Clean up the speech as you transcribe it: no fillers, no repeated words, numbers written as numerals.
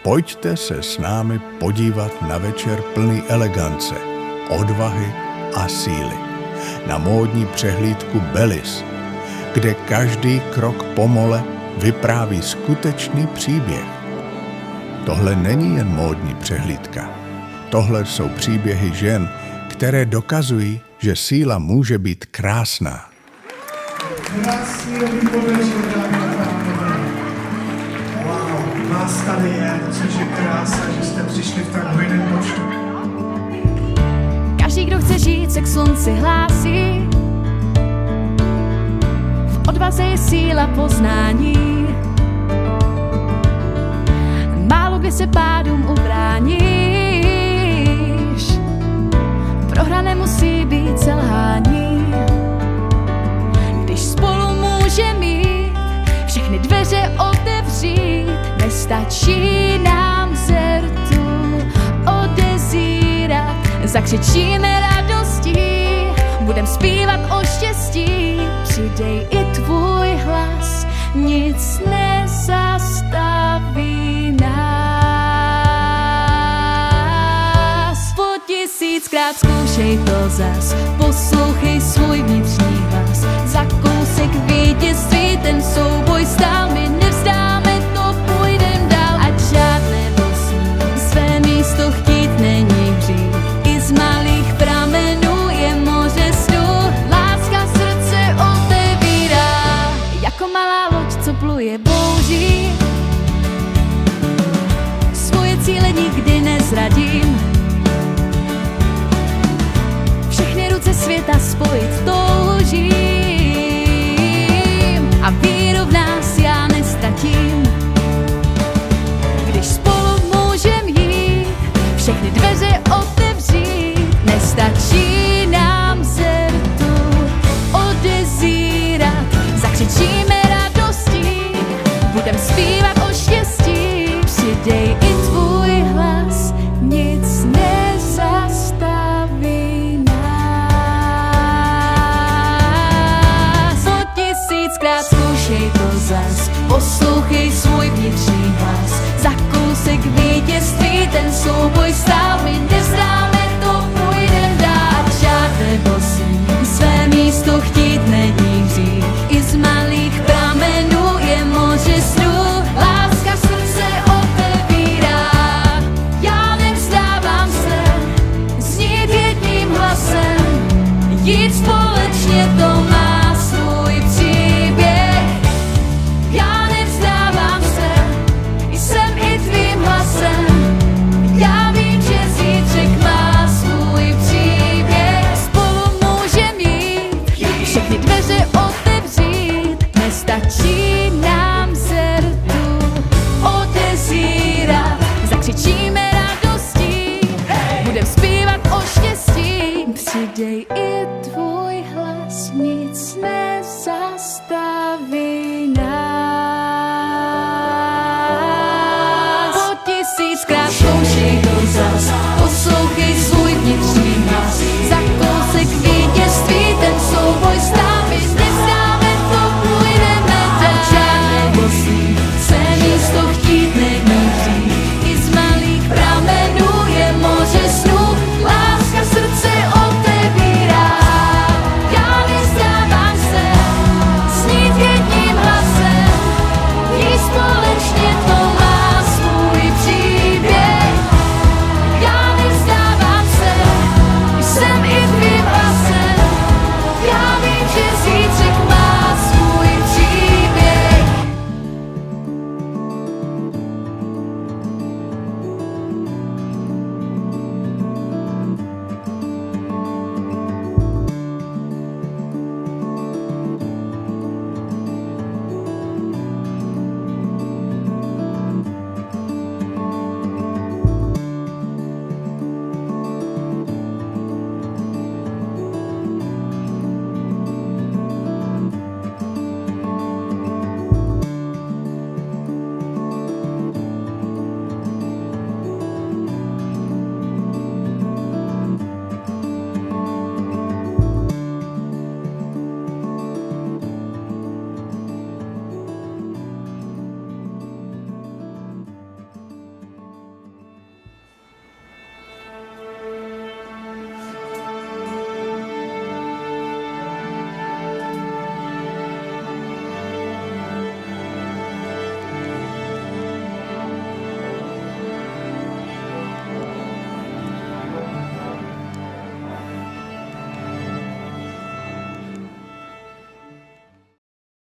Pojďte se s námi podívat na večer plný elegance, odvahy a síly. Na módní přehlídku Bellis, kde každý krok pomole vypráví skutečný příběh. Tohle není jen módní přehlídka. Tohle jsou příběhy žen, které dokazují, že síla může být krásná. Krásný podvečer, dámy a pánové. Wow, vás tady je, což je krása, že jste přišli v tak hojném počtu. Každý, kdo chce žít, se k slunci hlásí. V odvaze je síla poznání. Málo kdy se pádům ubráníš. Prohra nemusí být selhání. Když spolu může mít, všechny dveře otevřít, nestačí nám zrtu odezírat. Zakřičíme radostí, budem zpívat o štěstí. Přidej i tvůj hlas, nic nezastaví nás. Po 1000krát zkoušej to zas, poslouchej svůj vnitřní hlas. Za kousek vítězství ten souboj stál, my nevzdáme to, půjdem dál. Ať žádné bosní své místo chtít není hřích. I z malých pramenů je moře snů, láska srdce otevírá. Jako malá loď, co pluje bouří, svoje cíle nikdy nezradím. Všechny ruce světa spojit toužím a víru v nás já nestratím. Když spolu můžem jít, všechny dveře otevřít, nestačí nám zrtu odezírat. Zakřičíme radostí, budem zpívat o štěstí.